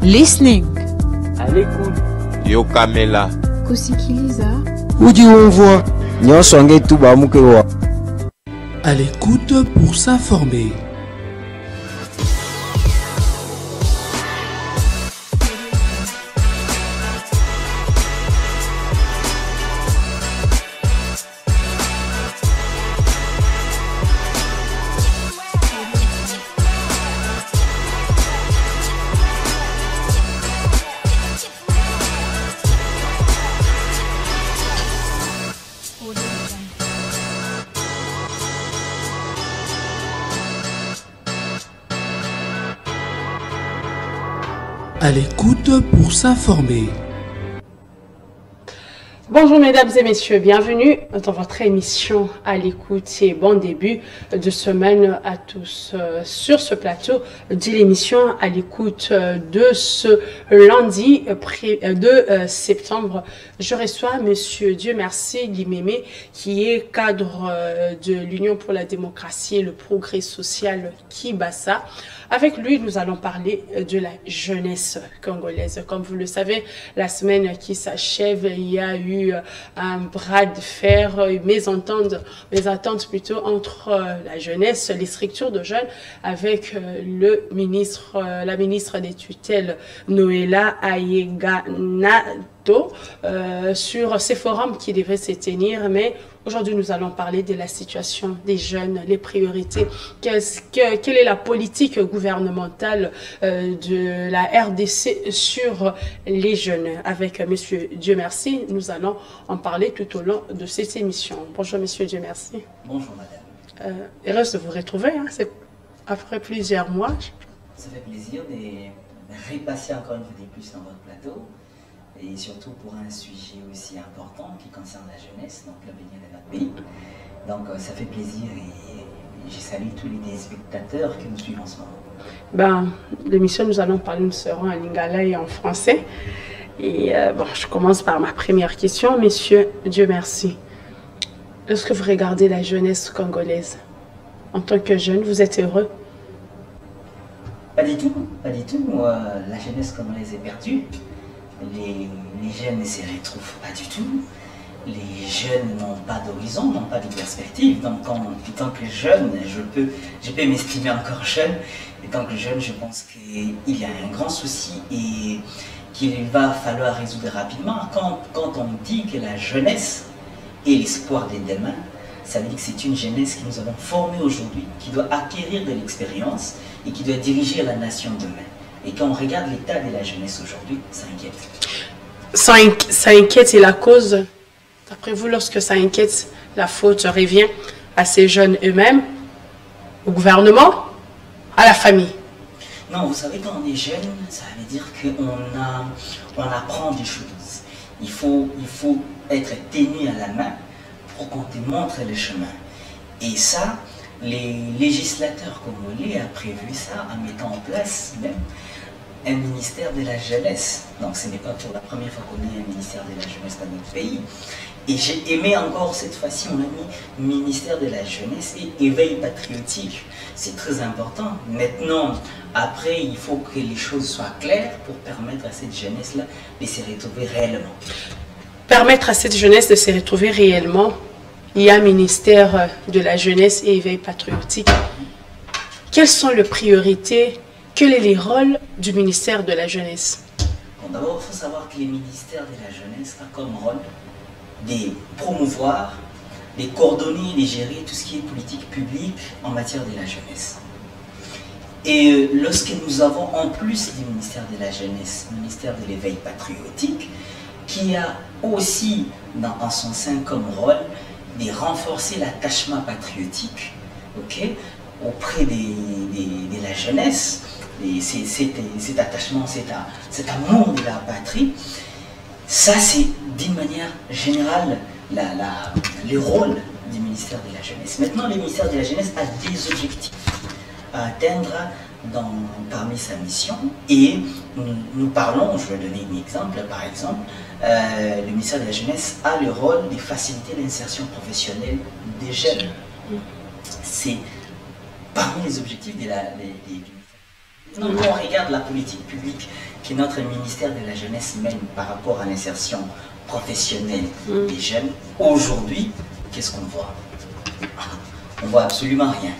Listening. À l'écoute. Yo Kamela. Kusikiliza. Udi unvwa. Nyosonge tuba mukewa. À l'écoute pour s'informer. À l'écoute pour s'informer. Bonjour mesdames et messieurs, bienvenue dans votre émission à l'écoute et bon début de semaine à tous sur ce plateau de l'émission à l'écoute de ce lundi 2 septembre. Je reçois monsieur Dieu merci Guimémé qui est cadre de l'Union pour la démocratie et le progrès social Kibassa. Avec lui, nous allons parler de la jeunesse congolaise. Comme vous le savez, la semaine qui s'achève, il y a eu un bras de fer, mes attentes plutôt entre la jeunesse, les structures de jeunes, avec la ministre des tutelles Noëlla Ayeganato sur ces forums qui devaient se tenir, mais aujourd'hui, nous allons parler de la situation des jeunes, les priorités. Quelle est la politique gouvernementale de la RDC sur les jeunes? Avec monsieur Dieu merci, nous allons en parler tout au long de cette émission. Bonjour monsieur Dieu merci. Bonjour madame. Heureuse de vous retrouver, hein, c'est après plusieurs mois. Ça fait plaisir de repasser encore une fois de plus dans votre plateau. Et surtout pour un sujet aussi important qui concerne la jeunesse, donc l'avenir de notre pays. Donc ça fait plaisir et je salue tous les téléspectateurs qui nous suivent en ce moment. L'émission, nous allons parler, nous serons en lingala et en français. Et je commence par ma première question. Monsieur Dieu merci. Est-ce que vous regardez la jeunesse congolaise? En tant que jeune, vous êtes heureux? Pas du tout, pas du tout. La jeunesse congolaise est perdue. Les jeunes ne se retrouvent pas du tout. Les jeunes n'ont pas d'horizon, n'ont pas de perspective. Donc, en tant que jeune, je peux m'estimer encore jeune. Et tant que jeune, je pense qu'il y a un grand souci et qu'il va falloir résoudre rapidement. Quand on dit que la jeunesse est l'espoir de demain, ça veut dire que c'est une jeunesse que nous avons formée aujourd'hui, qui doit acquérir de l'expérience et qui doit diriger la nation demain. Et quand on regarde l'état de la jeunesse aujourd'hui, ça inquiète. Ça inquiète et la cause, d'après vous, lorsque ça inquiète, la faute revient à ces jeunes eux-mêmes, au gouvernement, à la famille? Non, vous savez, quand on est jeune, ça veut dire qu'on apprend des choses. Il faut être tenu à la main pour qu'on te montre le chemin. Et ça, les législateurs congolais ont prévu ça en mettant en place même un ministère de la jeunesse. Donc ce n'est pas pour la première fois qu'on a un ministère de la jeunesse dans notre pays. Et j'ai aimé encore cette fois-ci, on a mis ministère de la jeunesse et éveil patriotique. C'est très important. Maintenant, après, il faut que les choses soient claires pour permettre à cette jeunesse-là de se retrouver réellement. Permettre à cette jeunesse de se retrouver réellement, il y a un ministère de la jeunesse et éveil patriotique. Quelles sont les priorités? Quel est le rôle du ministère de la jeunesse? Bon, d'abord, il faut savoir que le ministère de la jeunesse a comme rôle de promouvoir, de coordonner et de gérer tout ce qui est politique publique en matière de la jeunesse. Et lorsque nous avons en plus du ministère de la jeunesse, le ministère de l'éveil patriotique, qui a aussi en son sein comme rôle de renforcer l'attachement patriotique, auprès de la jeunesse, et cet attachement, cet amour de la patrie, ça c'est d'une manière générale le rôle du ministère de la jeunesse. Maintenant, le ministère de la jeunesse a des objectifs à atteindre parmi sa mission et nous parlons, je vais donner un exemple, par exemple, le ministère de la jeunesse a le rôle de faciliter l'insertion professionnelle des jeunes. C'est parmi les objectifs de Non, on regarde la politique publique que notre ministère de la Jeunesse mène par rapport à l'insertion professionnelle des jeunes. Aujourd'hui, qu'est-ce qu'on voit? On voit absolument rien.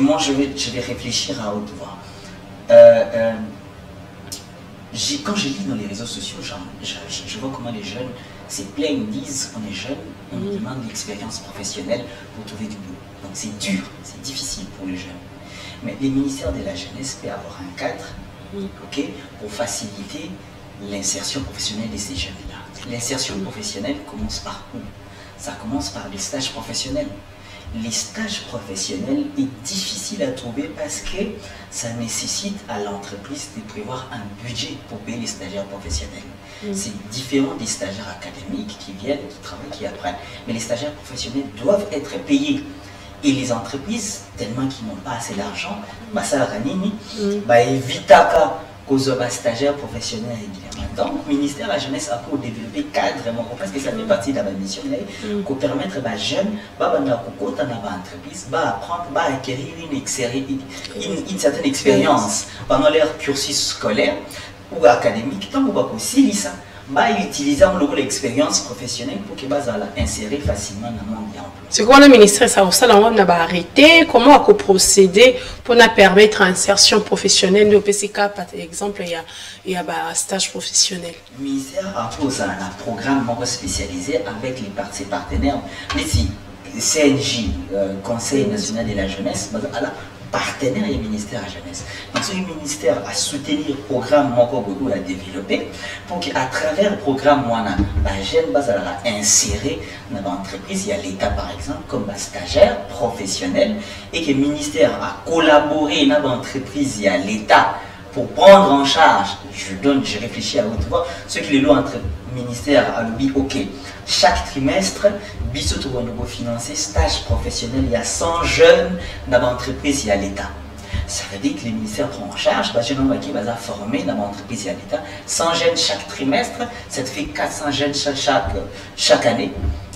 Moi, je vais réfléchir à haute voix. Quand je lis dans les réseaux sociaux, je vois comment les jeunes se plaignent, disent on est jeune, on nous demande l'expérience professionnelle pour trouver du boulot. Donc c'est dur, c'est difficile pour les jeunes. Mais les ministères de la jeunesse peuvent avoir un cadre pour faciliter l'insertion professionnelle de ces jeunes-là. L'insertion professionnelle commence par où? Ça commence par les stages professionnels. Les stages professionnels est difficile à trouver parce que ça nécessite à l'entreprise de prévoir un budget pour payer les stagiaires professionnels. C'est différent des stagiaires académiques qui viennent, qui travaillent, qui apprennent. Mais les stagiaires professionnels doivent être payés. Et les entreprises, tellement qu'ils n'ont pas assez d'argent, ça évite cause de stagiaires professionnels régulièrement. Donc, le ministère de la Jeunesse a pour développer cadre, parce que ça fait partie de la mission, pour permettre aux jeunes d'apprendre, d'acquérir une certaine expérience pendant leur cursus scolaire ou académique, tant qu'on aussi ça. Utiliser l'expérience professionnelle pour qu'ils soient insérés facilement dans le monde de l'emploi. C'est quoi le ministère ça va arrêter? Comment on peut procéder pour permettre l'insertion professionnelle de PCK, par exemple, il y a un stage professionnel? Le ministère a posé un programme spécialisé avec ses partenaires. Mais si CNJ, Conseil national de la jeunesse, partenaire du ministère de la jeunesse. Donc, ce ministère a soutenu le programme beaucoup à développer pour qu'à travers le programme, les jeunes soient insérés dans l'entreprise. Il y a l'État, par exemple, comme stagiaire professionnel et que le ministère a collaboré dans l'entreprise, il y a l'État pour prendre en charge, je réfléchis à haute voix, ce qui est le entre ministère a dit, ok, chaque trimestre, Bissot va financer stage professionnel, il y a 100 jeunes dans l'entreprise, il y a l'État. Ça veut dire que le ministère prend en charge, les jeunes qui vont former dans l'entreprise, il y a l'État. 100 jeunes chaque trimestre, ça te fait 400 jeunes chaque année.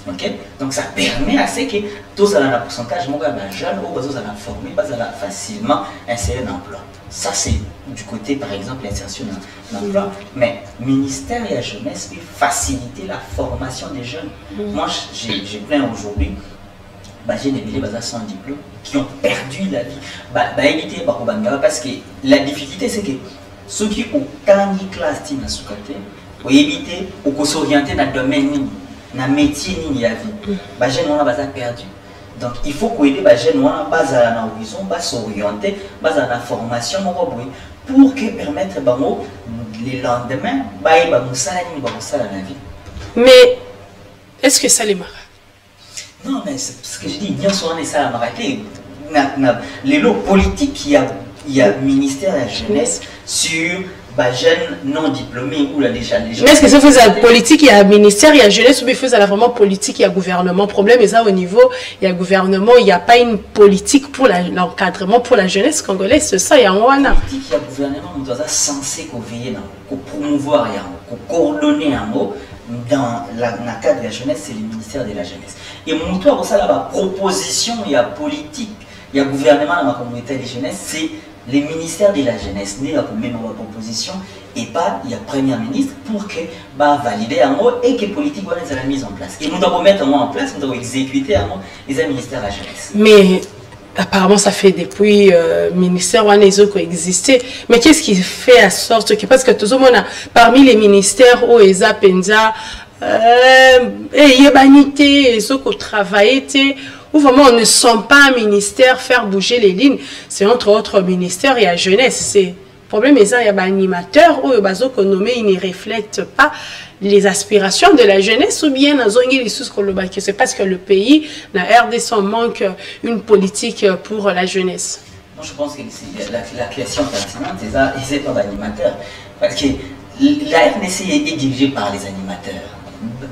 Okay? Donc ça permet à ce que tous ont un pourcentage de jeunes ou tous ont formé, facilement insérer dans l'emploi. Ça c'est du côté par exemple l'insertion dans l'emploi. Mais le ministère de la jeunesse peut faciliter la formation des jeunes. Moi j'ai plein aujourd'hui j'ai des élèves sans diplôme qui ont perdu la vie. Parce que la difficulté c'est que ceux qui ont tant de classes ont évité ou s'orienter dans le domaine dans le métier ni la vie, les jeunes ont perdu. Donc il faut que les jeunes dans l'horizon, s'orienter, dans la formation pour que permettre les lendemains la vie. Mais est-ce que ça les marque? Non, mais c'est ce que je dis, bien sûr, ça a marqué. Les lots politiques, il y a ministère de la jeunesse sur jeunes non diplômés ou déjà les jeunes. Mais est-ce que ça faisait la politique, il y a ministère, il y a jeunesse, ou bien faisait vraiment politique, il y a gouvernement? Le problème est ça au niveau, il y a gouvernement, il n'y a pas une politique pour l'encadrement pour la jeunesse congolaise, c'est ça, il y a un wana. Politique, il y a gouvernement, on doit censé veiller, promouvoir, coordonner un mot. Dans le cadre de la jeunesse, c'est le ministère de la jeunesse. Et mon tour, ça, la proposition, il y a politique, il y a gouvernement dans la communauté de la jeunesse, c'est le ministère de la jeunesse, né à même ma proposition, et pas il y a premier ministre pour que valider un mot et que politique soit la mise en place. Et nous devons mettre un mot en place, nous devons exécuter un mot, les ministères de la jeunesse. Mais apparemment, ça fait depuis le ministère qui existait. Mais qu'est-ce qui fait à sorte que, parce que tout le monde, parmi les ministères où ils Penza, il y a banité, ils ont travaillé, où vraiment on ne sent pas un ministère faire bouger les lignes. C'est entre autres ministères, il y a jeunesse. C'est le problème, il y a des animateurs où ils ne reflètent pas les aspirations de la jeunesse ou bien c'est parce que le pays, la RDC, manque une politique pour la jeunesse. Moi, je pense que la question pertinente, c'est pas l'animateur. Parce que la RDC est dirigée par les animateurs.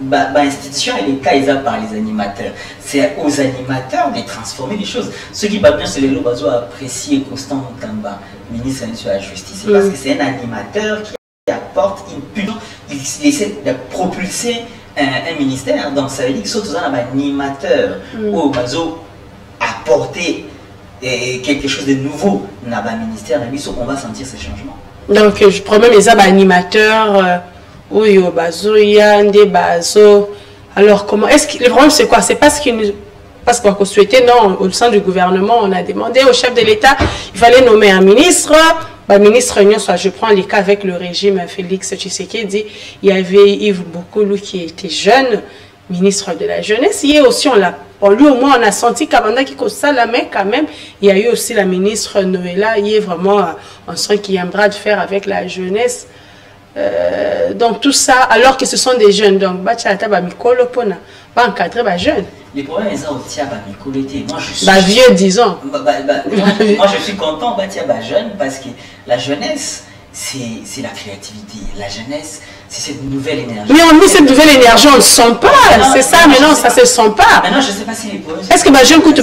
L'institution et l'État est par les animateurs. C'est aux animateurs de transformer les choses. Ce qui va bien, c'est les lots apprécier Constant Mutamba, ministre de la Justice. C'est parce que c'est un animateur qui apporte une pulsion, il essaie de propulser un ministère. Donc ça veut dire que surtout un animateur où apporter et quelque chose de nouveau dans le ministère, on va sentir ces changements. Donc, je promets les animateurs, oui, au bazoya, des bazo. Alors, comment est-ce que le problème c'est quoi? C'est parce qu'on souhaitait, non, au sein du gouvernement, on a demandé au chef de l'État, il fallait nommer un ministre. Ministre, je prends les cas avec le régime Félix Tshisekedi, il y avait Yves Bokoulou qui était jeune, ministre de la jeunesse. Et aussi, lui au moins, on a senti qu'avant qu'il ça la main quand même, il y a eu aussi la ministre Noëlla, il est vraiment, on sent qu'il y a un bras de fer avec la jeunesse. Donc tout ça, alors que ce sont des jeunes, donc pas encadrer les jeunes. Les problèmes, ils ont aussi à moi je suis vieux, disons. Moi je suis content jeune parce que la jeunesse, c'est la créativité. La jeunesse, c'est cette nouvelle énergie. Mais on met cette nouvelle énergie, on ne sent pas. C'est ça, mais non, ça ne se sent pas. Maintenant, je ne sais pas si les problèmes. Est-ce que les jeunes écoutent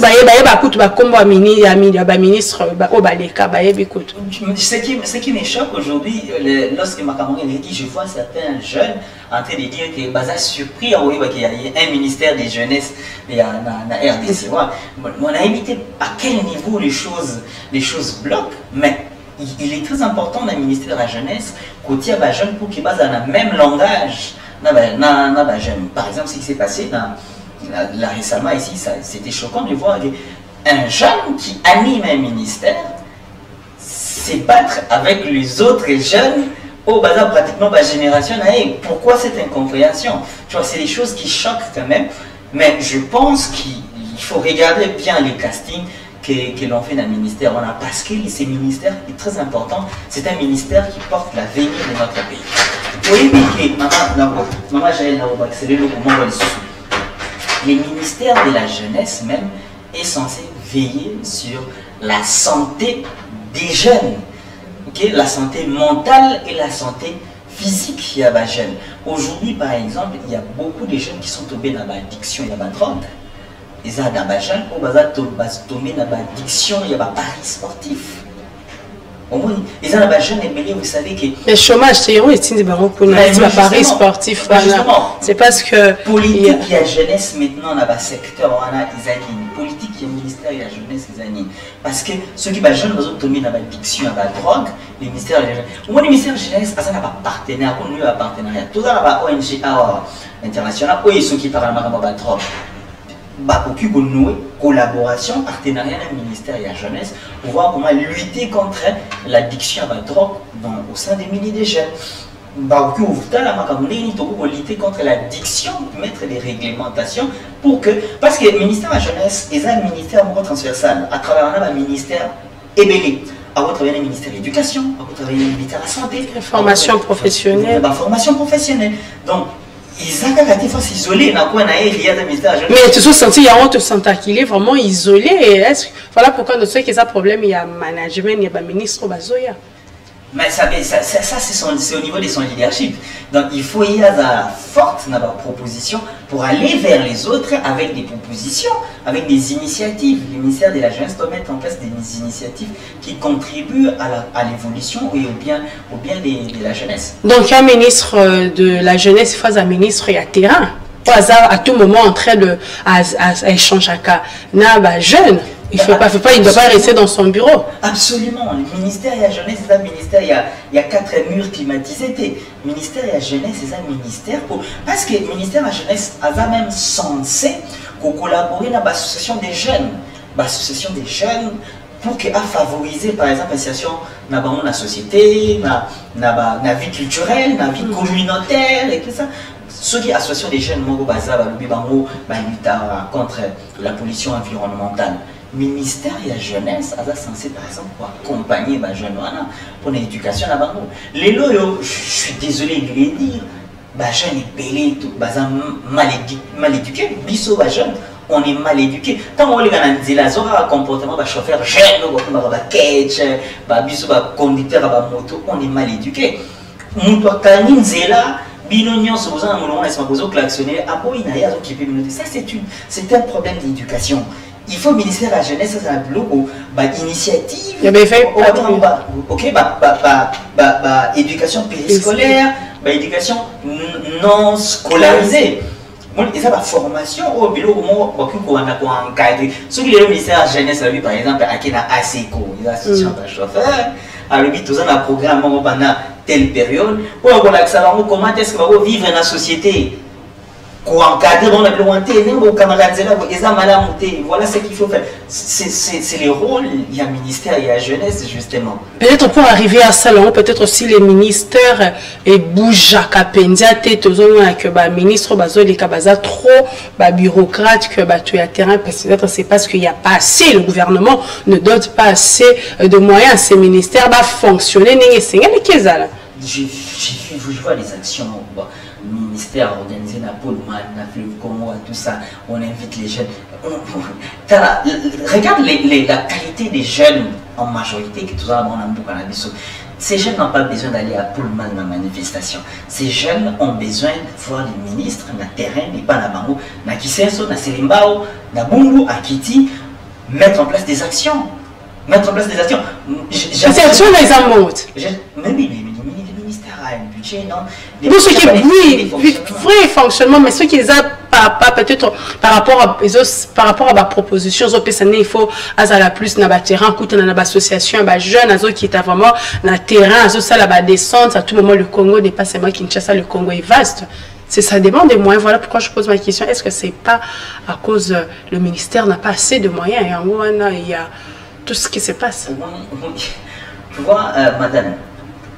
ministre au Baleka, ce qui me choque aujourd'hui, lorsque ma camarade dit, je vois certains jeunes en train de dire que Baza surpris qu'il y a un ministère des jeunesses dans la RDC. On a évité à quel niveau les choses bloquent, mais il est très important dans le ministère de la jeunesse qu'on tient les jeunes pour qu'ils basent dans le même langage. Par exemple, ce qui s'est passé là récemment ici, c'était choquant de voir un jeune qui anime un ministère se battre avec les autres jeunes au bazar pratiquement la génération. Pourquoi cette incompréhension? Tu vois, c'est des choses qui choquent quand même, mais je pense qu'il faut regarder bien les castings que l'on fait dans le ministère. Parce que ce ministère est très important, c'est un ministère qui porte l'avenir de notre pays. Oui, mais maman, j'ai accéléré le moment le ministère de la jeunesse même est censé veiller sur la santé des jeunes, la santé mentale et la santé physique des jeunes. Aujourd'hui, par exemple, il y a beaucoup de jeunes qui sont tombés dans l'addiction, il y a la drogue. Ils ont des jeunes qui tombés dans l'addiction, il y a des paris sportifs. Ils ont des jeunes ébélés, vous savez que... Le chômage, c'est un paris sportif. C'est parce que... Politique, il y a jeunesse maintenant dans le secteur, ils ont une politique, il y a ministère, il y a jeunesse, ils ont parce que ceux qui sont jeunes, ils ont tombé dans l'addiction, dans la drogue, le ministère de la jeunesse. Le ministère de la jeunesse, ils ont un partenaire, ils ont un partenariat. Tout ça, il y a une ONG internationale, où ils sont qui parlent de la drogue. Une collaboration, partenariat avec le ministère de la jeunesse pour voir comment lutter contre l'addiction à la drogue au sein des milliers de jeunes. Lutter contre l'addiction, mettre des réglementations pour que, parce que le ministère de la jeunesse est un ministère transversal, à travers le ministère ébélé. À travers le ministère de l'Éducation, à travers le ministère de la Santé, formation professionnelle. Formation professionnelle. Donc, ils ont été isolés dans le ministère. Mais tu te sens qu'il est vraiment isolé. Voilà pourquoi nous savons qu'il y a un problème, il y a un management, il y a un ministre Bazoya. Mais ça c'est au niveau de son leadership. Donc il faut y avoir forte dans la proposition pour aller vers les autres avec des propositions, avec des initiatives. Le ministère de la jeunesse doit mettre en place des initiatives qui contribuent à l'évolution et au bien de la jeunesse. Donc un ministre de la jeunesse face à un ministre et à terrain. Au hasard, à tout moment en train de échanger un jeune. Il ne doit pas rester dans son bureau. Absolument. Le ministère de la jeunesse, c'est un ministère, il y a 4 murs climatisés. Le ministère de la jeunesse, c'est un ministère. Parce que le ministère de la jeunesse a même censé collaborer dans l'association des jeunes. L'association des jeunes pour favoriser, par exemple, l'association dans la société, dans la vie culturelle, dans la vie communautaire et tout ça. Ceux qui association des jeunes, lutte contre la pollution environnementale. Le ministère de la jeunesse est censé, par exemple, accompagner les jeunes pour l'éducation. Les loyaux, je suis désolé de le dire, les jeunes sont belés, mal éduqués. On est mal éduqués. Tant qu'on a un comportement de chauffeur jeune, de conducteur de moto, on est mal éduqués. Ça, c'est un problème d'éducation. Il faut le ministère de la jeunesse, c'est un bloc initiative. Éducation périscolaire, éducation non scolarisée. Ils ont la formation au bureau, on a encadré. Ceux qui sont le ministère de la jeunesse, par exemple, à qui a ASECO, il y a l'association de chauffeurs, à lui, tout ça, un programme pendant telle période, pour comment est-ce qu'on va vivre dans la société. Pour encadrer, on a besoin de camarades, voilà ce qu'il faut faire. C'est le rôle du ministère et la jeunesse, justement. Peut-être pour arriver à ça, peut-être aussi les ministères et bougent à Kapendia, que les ministres sont trop bureaucrates, que tu as terrain, peut-être c'est parce qu'il n'y a pas assez, le gouvernement ne donne pas assez de moyens à ces ministères à fonctionner. Je vois les actions. Ministère organisé na Pullman, na Fleuve Congo, tout ça, on invite les jeunes. Regarde la qualité des jeunes en majorité que tout ça, on a beaucoup en Abisso. Ces jeunes n'ont pas besoin d'aller à Pullman dans la manifestation. Ces jeunes ont besoin de voir les ministres na terrain, mais pas na Bango, na Kisenso, na Selimbao, na Bungu, à Kiti, mettre en place des actions. Mettre en place des actions. Ces actions, les amontes. Un budget, non? Pour ce qui est vrai fonctionnement, mais ce qui est pas peut-être par rapport à ma proposition, il faut à plus dans le terrain, écouter dans l'association, jeunes, qui est vraiment dans le terrain, ça la descente, à tout moment le Congo dépasse moi Kinshasa, le Congo est vaste. Ça demande des moyens. Voilà pourquoi je pose ma question. Est-ce que c'est pas à cause le ministère n'a pas assez de moyens et en gros il y a tout ce qui se passe. Tu vois, madame.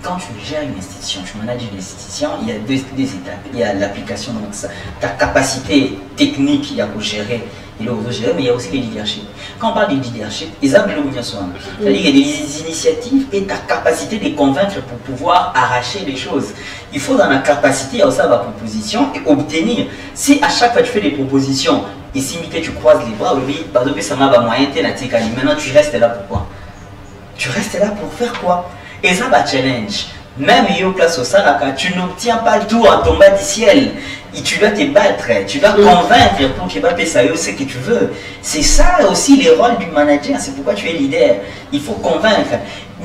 Quand tu gères une institution, tu manages une institution, il y a deux étapes. Il y a l'application, donc ça, ta capacité technique, il y a pour gérer, mais il y a aussi le leadership. Quand on parle de leadership, c'est-à-dire qu'il y a des initiatives et ta capacité de convaincre pour pouvoir arracher les choses. Il faut dans la capacité à la proposition et obtenir. Si à chaque fois tu fais des propositions et si tu croises les bras, oui, ça m'a moyen, maintenant tu restes là pour quoi? Tu restes là pour faire quoi? Et ça va challenge. Même au place au Saraka, tu n'obtiens pas tout en tombant du ciel. Et tu dois te battre, tu dois convaincre pour que tu ça ce que tu veux. C'est ça aussi le rôle du manager, c'est pourquoi tu es leader. Il faut convaincre.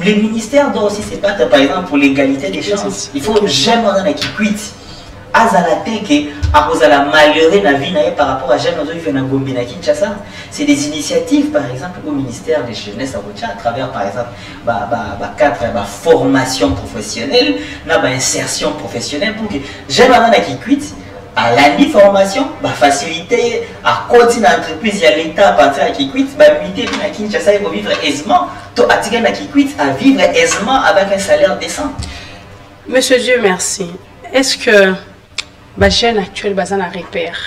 Le ministère doit aussi se battre par exemple pour l'égalité des chances. Il faut jamais dans qui quitte. Par rapport à c'est des initiatives par exemple au ministère des Jeunesse à travers par exemple cadre formation professionnelle, insertion professionnelle pour que jeunes qui quittent à la formation, faciliter à continuer l'entreprise, il y a l'État à partir de qui quitte, militer à Kinshasa pour vivre aisément, qui quitte à vivre aisément avec un salaire décent. Monsieur Dieu merci. Est-ce que les jeunes actuels ont un repère?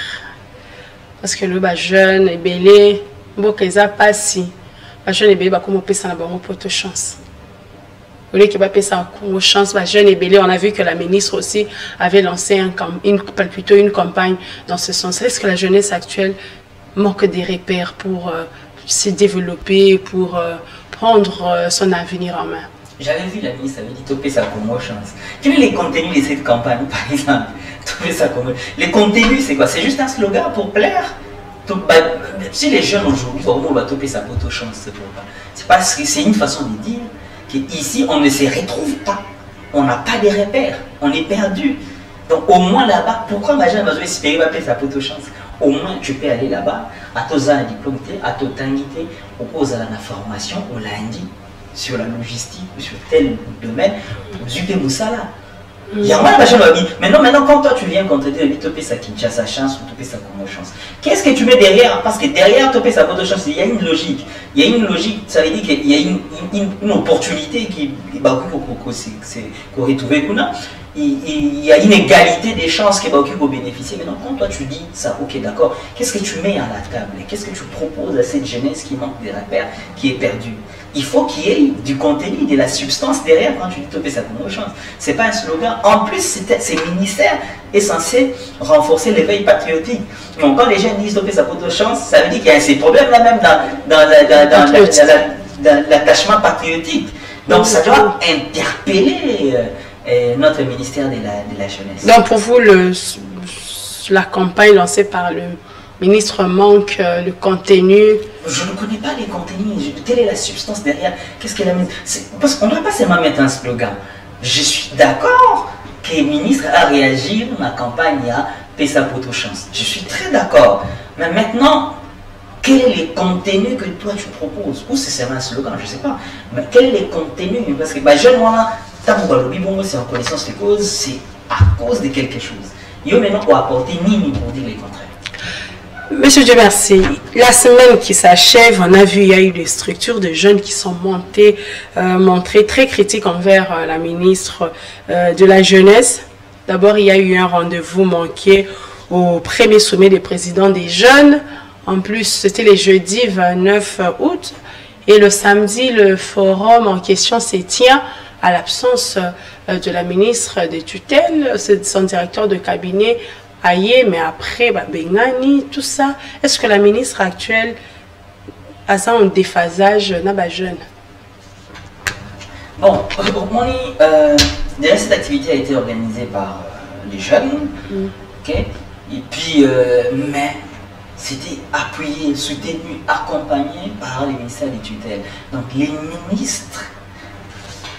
Parce que le jeune est belé, ils pas si. Les jeunes est belé, comme on peut ça pour de chance. Au lieu qu'il va payer ça en chance, les jeunes est belé. On a vu que la ministre aussi avait lancé une campagne dans ce sens. Est-ce que la jeunesse actuelle manque des repères pour se développer, pour prendre son avenir en main? J'avais vu la ministre avait dit topper ça comme chance. Quel est le contenu de cette campagne par exemple? Topper ça comme les contenus c'est quoi? C'est juste un slogan pour plaire? Si les jeunes aujourd'hui on va topper ça pour chance, c'est parce que c'est une façon de dire qu'ici on ne se retrouve pas, on n'a pas de repères, on est perdu. Donc au moins là-bas, pourquoi ma jeune va espérer va ça pour chance? Au moins tu peux aller là-bas, à tous un diplôme, à toute unité, au à la formation, au lundi. Sur la logistique ou sur tel domaine, du Moussala. Il y a moins de gens qui disent, maintenant quand toi tu viens contracter, tu peux ça Kinshasa chance ou tu peux ça comme chance. Qu'est-ce que tu mets derrière? Parce que derrière tu peux ça pour chance, il y a une logique. Il y a une logique, ça veut dire qu'il y a une opportunité qui qu'on retrouve. Il y a une égalité des chances qui va bénéficier. Maintenant, quand toi tu dis ça, ok, d'accord, qu'est-ce que tu mets à la table? Qu'est-ce que tu proposes à cette jeunesse qui manque des repères, qui est perdue? Il faut qu'il y ait du contenu, de la substance derrière quand tu dis topper ça comme chance. Ce n'est pas un slogan. En plus, ce ministère est censé renforcer l'éveil patriotique. Donc, quand les gens disent topper ça pour chance, ça veut dire qu'il y a ces problèmes-là même dans l'attachement patriotique. Donc, ça doit interpeller notre ministère de la Jeunesse. Donc, pour vous, la campagne lancée par le ministre manque le contenu? Je ne connais pas les contenus. Quelle est la substance derrière? Qu'est-ce qu'elle a mis? Parce qu'on ne doit pas seulement mettre un slogan. Je suis d'accord que le ministre a réagi dans la campagne paie sa pote aux chances. Je suis très d'accord. Mais maintenant, quel est le contenu que toi tu proposes? Ou c'est un slogan, je ne sais pas. Mais quel est le contenu? Parce que jeune, c'est en connaissance de cause, c'est à cause de quelque chose. Yo maintenant, on apporter ni pour dire le contraire. Monsieur Dieu merci. La semaine qui s'achève, on a vu il y a eu des structures de jeunes qui sont montrées très critiques envers la ministre de la Jeunesse. D'abord, il y a eu un rendez-vous manqué au premier sommet des présidents des jeunes. En plus, c'était le jeudi 29 août. Et le samedi, le forum en question se tient à l'absence de la ministre des tutelles, c'est son directeur de cabinet, Aye, mais après, Bengani, tout ça. Est-ce que la ministre actuelle a ça en déphasage jeune? Bon, déjà cette activité a été organisée par les jeunes, ok? Et puis, mais c'était appuyé, soutenu, accompagné par les ministères des tutelles. Donc les ministres,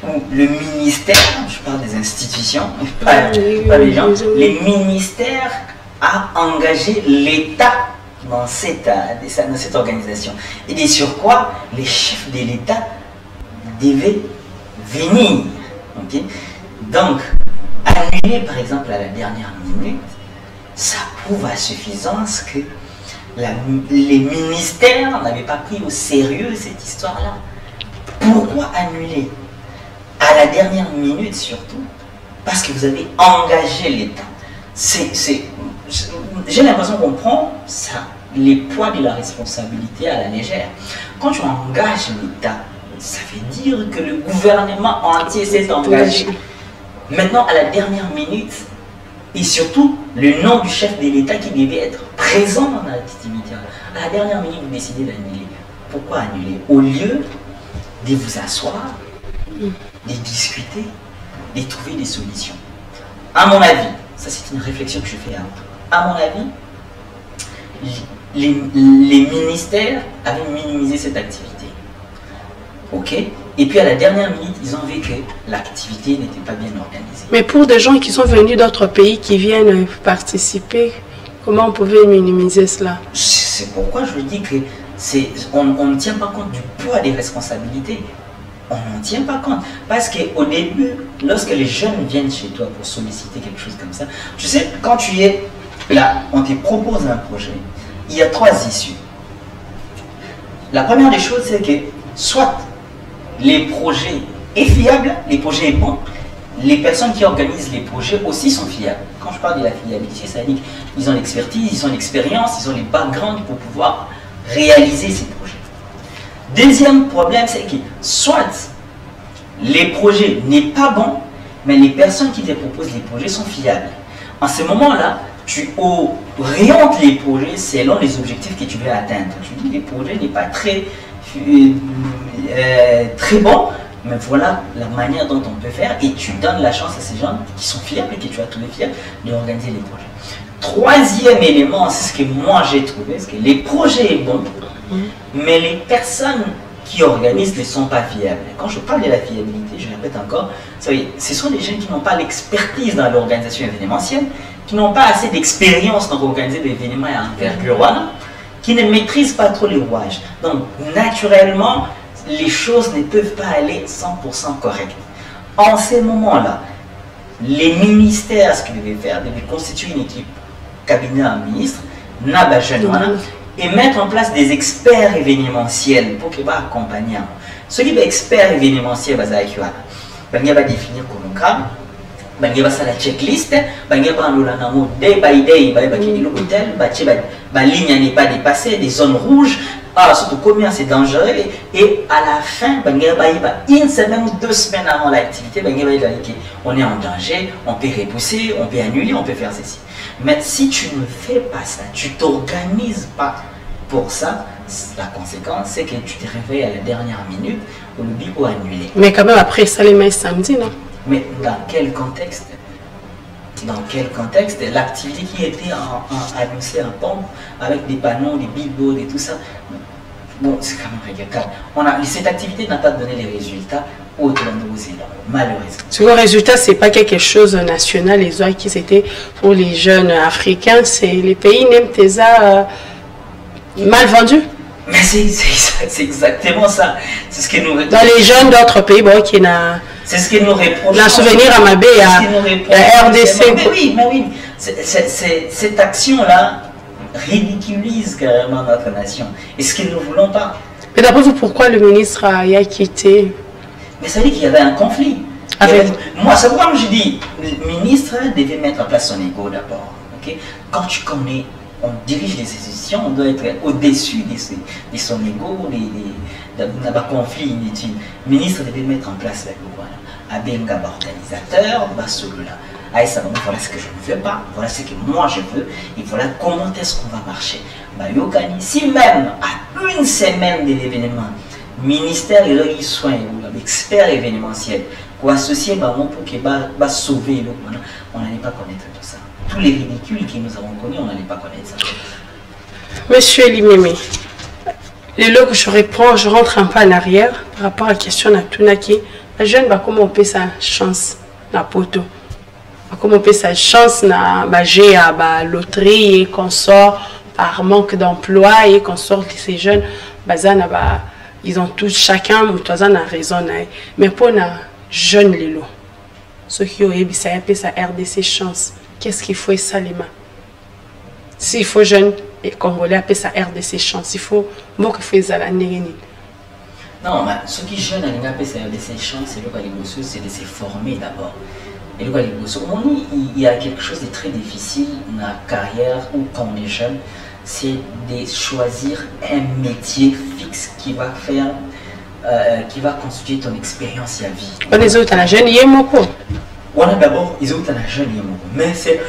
ou le ministère, je parle des institutions, pas les gens, les ministères a engagé l'État dans cette organisation. Et de surcroît, les chefs de l'État devaient venir. Okay? Donc, annuler par exemple à la dernière minute, ça prouve à suffisance que les ministères n'avaient pas pris au sérieux cette histoire-là. Pourquoi annuler à la dernière minute surtout? Parce que vous avez engagé l'État. J'ai l'impression qu'on prend ça, les poids de la responsabilité à la légère. Quand tu engages l'État, ça veut dire que le gouvernement entier s'est engagé. Maintenant, à la dernière minute, et surtout le nom du chef de l'État qui devait être présent dans l'activité. À la dernière minute, vous décidez d'annuler. Pourquoi annuler? Au lieu de vous asseoir, de discuter, de trouver des solutions. À mon avis, ça c'est une réflexion que je fais à mon avis, les ministères avaient minimisé cette activité. Ok? Et puis à la dernière minute, ils ont vu que l'activité n'était pas bien organisée. Mais pour des gens qui sont venus d'autres pays, qui viennent participer, comment on pouvait minimiser cela? C'est pourquoi je dis que on ne tient pas compte du poids des responsabilités. On n'en tient pas compte. Parce qu'au début, lorsque les jeunes viennent chez toi pour solliciter quelque chose comme ça, tu sais, quand tu es là, on te propose un projet, il y a trois issues. La première des choses, c'est que soit les projets est fiable, les projets est bon, les personnes qui organisent les projets aussi sont fiables. Quand je parle de la fiabilité, ça veut dire qu'ils ont l'expertise, ils ont l'expérience, ils ont les backgrounds pour pouvoir réaliser ces projets. Deuxième problème, c'est que soit les projets n'est pas bon, mais les personnes qui te proposent les projets sont fiables. En ce moment-là, tu orientes les projets selon les objectifs que tu veux atteindre. Tu dis que les projets n'est pas très bon, mais voilà la manière dont on peut faire et tu donnes la chance à ces gens qui sont fiables et que tu as trouvé fiables d'organiser les projets. Troisième élément, c'est ce que moi j'ai trouvé, c'est que les projets sont bons, mais les personnes qui organisent ne sont pas fiables. Quand je parle de la fiabilité, je répète encore, ce sont des gens qui n'ont pas l'expertise dans l'organisation événementielle, qui n'ont pas assez d'expérience dans organiser des événements à envergure, qui ne maîtrisent pas trop les rouages. Donc, naturellement, les choses ne peuvent pas aller 100% correctes. En ces moments-là, les ministères, ce qu'ils devaient faire, devaient constituer une équipe, cabinet à ministre, et mettre en place des experts événementiels pour qu'ils vont accompagner. Ceux qui sont experts événementiels, ils vont définir le chronogramme, ils vont faire la checklist, ils vont faire day by day, ils vont faire l'hôtel, la ligne n'est pas dépassée, des zones rouges, surtout combien c'est dangereux, et à la fin, une semaine ou 2 semaines avant l'activité, on est en danger, on peut repousser, on peut annuler, on peut faire ceci. Mais si tu ne fais pas ça, tu ne t'organises pas pour ça, la conséquence c'est que tu te réveilles à la dernière minute ou le bigot annulé. Mais quand même après ça les mains samedi, non? Mais dans quel contexte? Dans quel contexte? L'activité qui était annoncée en pompe avec des panneaux, des billboards et tout ça, bon, c'est quand même regrettable. Cette activité n'a pas donné les résultats autre Nouvelle-Zélande, malheureusement. Le résultat, c'est pas quelque chose de national, les oies qui c'était pour les jeunes africains, c'est les pays n'aiment mal vendus. Mais c'est exactement ça. C'est ce que nous dans les jeunes d'autres pays, bon, qui n'a. C'est ce que nous reprochons. La souvenir à Mabé, à RDC. Mais oui, cette action-là ridiculise carrément notre nation. Et ce que nous ne voulons pas. Mais d'après vous, pourquoi le ministre a quitté? Mais ça veut dire qu'il y avait un conflit. Moi, c'est pourquoi je dis, le ministre devait mettre en place son ego d'abord. Okay? Quand tu connais, on dirige les institutions, on doit être au-dessus de son ego, d'un conflit inutile. Le ministre devait mettre en place l'ego. Abenga organisateur, Basolula. Voilà ce que je ne veux pas, voilà ce que moi je veux, et voilà comment est-ce qu'on va marcher. Si même à une semaine de l'événement, ministère et le soin, expert événementiel, pour associer pour qu'il va sauver le on n'allait pas connaître tout ça. Tous les ridicules que nous avons connus, on n'allait pas connaître ça. Monsieur Elimeme, les lots que je reprends, je rentre un peu en arrière par rapport à la question de Tunaki. La jeune va comment on peut sa chance na poto. Comment on peut sa chance na bagé à la loterie et qu'on sort par manque d'emploi et qu'on sort de ces jeunes. Ils ont tous chacun a raison. Mais pour les jeunes les lots, ceux qui ont eu sa RDC chance, qu'est-ce qu'il faut ça les mains? S'il faut jeunes et congolais appeler sa RDC chance, il faut moi que faut ça la nérénine. Non, mais ce qui jeune à l'ingapé de ses chances, c'est de se former d'abord. Et il y a quelque chose de très difficile dans la carrière ou quand on est jeune, c'est de choisir un métier fixe qui va faire, qui va constituer ton expérience à vie. On est autres à la jeune, il y a beaucoup. On a d'abord, ils ont à la jeune, il y a beaucoup. Mais c'est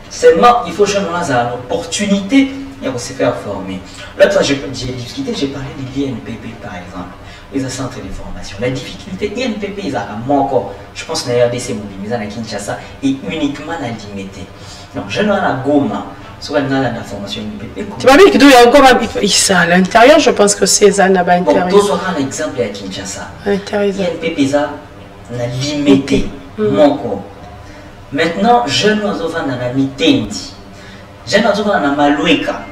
seulement, il faut jeune avoir l'opportunité de se faire former. Là, j'ai discuté, j'ai parlé de l'INPP par exemple. Ils ont centre de formation. La difficulté, INPP, ils ont encore, je pense que la RDC mobilisée à Kinshasa et uniquement à limiter. Donc, je n'ai pas la Goma, soit dans la formation INPP. Tu m'as dit qu'il y a encore à l'intérieur, je pense que c'est ça, à l'intérieur. Bon, tu auras un exemple à Kinshasa. À l'intérieur. INPP, ils ont limité. Maintenant, je n'ai pas la Mitendi. Je n'ai pas la Maloueka.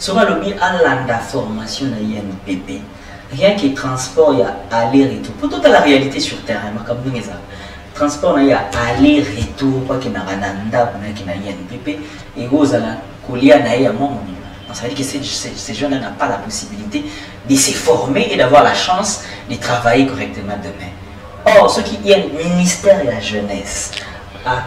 Soit le bi à la formation de INPP. Rien que transport, il y a aller-retour. Pour toute la réalité sur terrain, comme nous disons, transport, il y a aller-retour, quoi qu'il y a un anda, qu'il y a un INPP, et vous allez couler à naïa mon ça veut dire que ces jeunes n'ont pas la possibilité de se former et d'avoir la chance de travailler correctement demain. Or, ce qui est le ministère de la jeunesse, à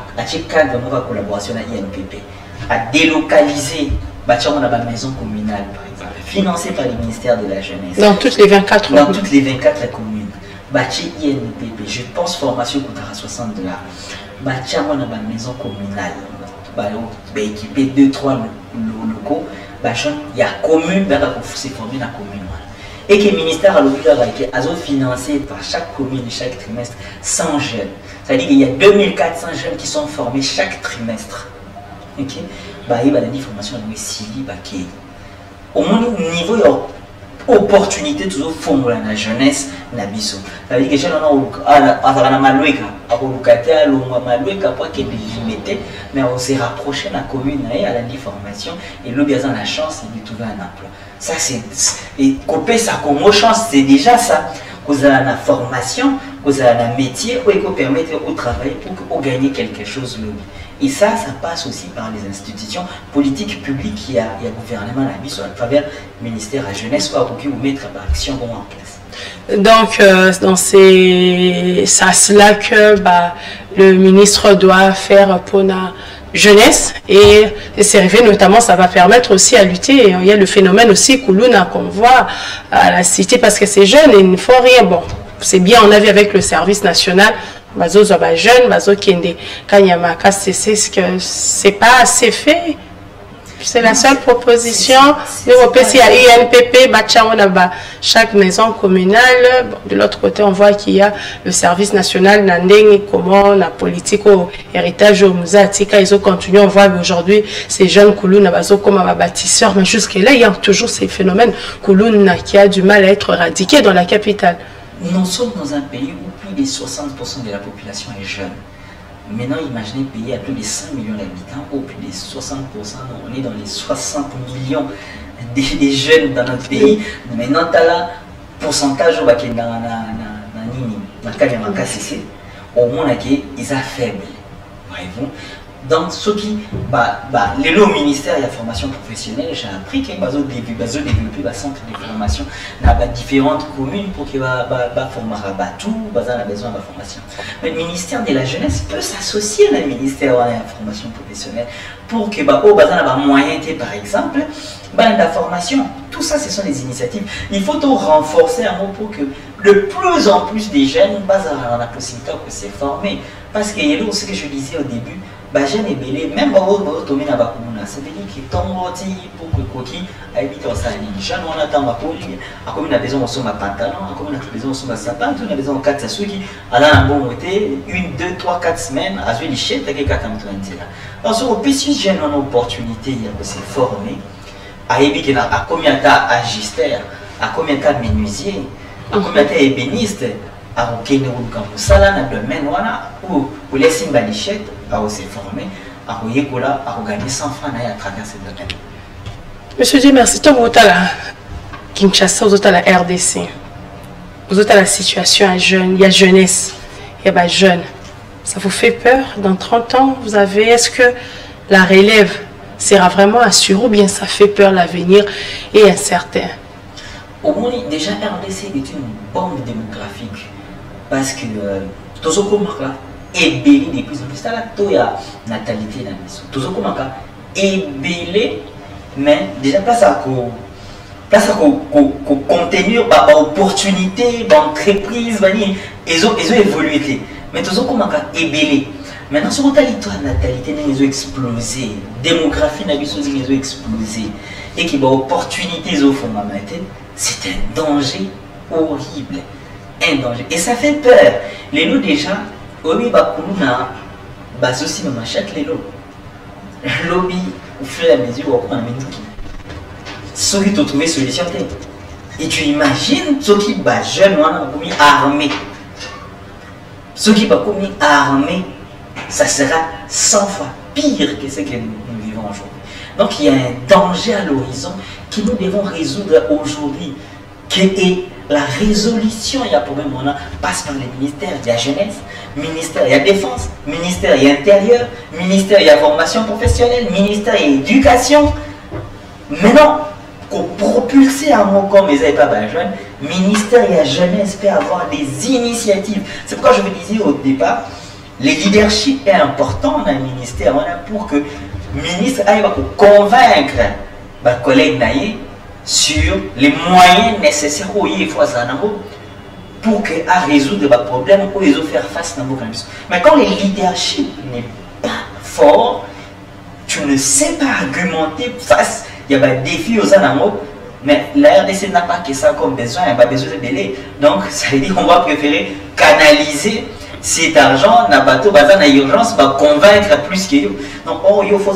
cadre de notre collaboration avec l'INPP, à délocaliser la maison communale, par exemple, financée par le ministère de la Jeunesse. Dans toutes les 24 Dans toutes les 24 communes. Bâti INPP, je pense formation coûtera $60. Bâti à la maison communale, équipé 2-3 locaux, il y a commune, il faut se former dans la commune. Et que le ministère a financé par chaque commune, chaque trimestre, 100 jeunes. C'est-à-dire qu'il y a 2400 jeunes qui sont formés chaque trimestre. Okay? Il y a des formations au niveau de l'opportunité de former la jeunesse. Ça veut dire que les gens ont mais on s'est rapproché de la commune à la formation et l'autre a la chance de trouver un emploi. Ça, c'est. Et couper ça comme chance, c'est déjà ça. Vous avez la formation, vous avez un métier, où il faut permettre au travail pour gagner quelque chose. Et ça passe aussi par les institutions politiques publiques qui a le gouvernement à mise à travers le ministère de la Jeunesse ou mettre par action en place. Donc, c'est à cela que le ministre doit faire pour la jeunesse et c'est arrivé notamment, ça va permettre aussi à lutter. Il y a le phénomène aussi Koulouna qu'on voit à la cité parce que ces jeunes, ils ne font rien. Bon, c'est bien, on a vu avec le service national. Bazo zoba jeune, bazo kende kanyamaka, c'est pas assez fait. C'est la seule proposition. Nous repensons à INPP, chaque maison communale. De l'autre côté, on voit qu'il y a le service national, comment la politique au héritage au musée Atika, ils ont continué. On voit aujourd'hui ces jeunes Koulouna comme un bâtisseur, mais jusque-là, il y a toujours ces phénomènes Koulouna qui a du mal à être éradiqués dans la capitale. Nous sommes dans un pays où plus de 60% de la population est jeune. Maintenant, imaginez payer à plus de 100 millions d'habitants, ou plus de 60%, on est dans les 60 millions des jeunes dans notre pays. Maintenant, tu as là pourcentage au moins ils sont faibles. Voyez-vous? Donc, ce qui, les lots au ministère de la formation professionnelle, j'ai appris qu'il y a développer un centre de formation dans différentes communes pour qu'il y ait tout, besoin de formation. Mais le ministère de la jeunesse peut s'associer au ministère de la formation professionnelle pour que moyen, par exemple, la formation. Tout ça, ce sont des initiatives. Il faut tout renforcer pour que de plus en plus de jeunes ont la possibilité de se former. Parce que ce que je disais au début, jeunes et belé, même ça veut dire que ton pour que coquille habite en salle. Jeune, on attend ma polie, à comme on a besoin de son pantalon, à comme on a besoin de son sapin, on a besoin de 4 sous qui, à la bon côté, 1, 2, 3, 4 semaines, à jouer les chèques, à 4 ans. Donc, sur le PC, jeune, on a opportunité de se former. À combien de temps agister, à combien de temps menuisier, à combien de temps ébéniste, à auquel nous avons le domaine où laisser une balichette, à se former, à gagner 100 francs à travers ce domaine. Monsieur Dieu, merci. Vous êtes à Kinshasa, vous êtes à la RDC. Vous êtes à la situation à jeune, il y a jeunesse, il y a jeune. Ça vous fait peur? Dans 30 ans, vous avez, est-ce que la relève sera vraiment assurée ou bien ça fait peur, l'avenir est incertain? Au moins, déjà, RDC est une bombe démographique. Parce que tout ce qu'on a est belé de plus en plus. Là, il y a natalité dans la maison. Tout ce qu'on a est belé, mais déjà, place à contenir, opportunité, entreprise, ils ont évolué. Mais tout ce qu'on a est belé. Maintenant, sur la natalité, ils ont explosé. La démographie, ils ont explosé. Et que l'opportunité, ils ont fait. C'est un danger horrible. Un danger. Et ça fait peur. Les lots déjà, oui, aussi même chaque les lots. Lobby, au fur et à mesure, on prend un métier. Ceux qui ont trouvé solution. Et tu imagines ceux qui sont jeunes, armés. Ceux qui sont armés, ça sera 100 fois pire que ce que nous vivons aujourd'hui. Donc il y a un danger à l'horizon que nous devons résoudre aujourd'hui. Et la résolution, il y a problème, passe par les ministères de la jeunesse, ministère de la défense, ministère de l'intérieur, ministère de la formation professionnelle, ministère de l'éducation. Maintenant, qu'on propulser à mon corps, mais ils n'avaient pas jeunes, ministère de la jeunesse peut avoir des initiatives. C'est pourquoi je vous disais au départ, le leadership est important dans le ministère pour que le ministre aille convaincre les collègues sur les moyens nécessaires pour résoudre les problèmes ou les faire face à nos problèmes. Mais quand le leadership n'est pas fort, tu ne sais pas argumenter face à des défis aux animaux. Mais la RDC n'a pas que ça comme besoin, il n'y a pas besoin de délai. Donc ça veut dire qu'on va préférer canaliser cet argent dans bateau, dans l'urgence, va convaincre plus que vous. Donc, il faut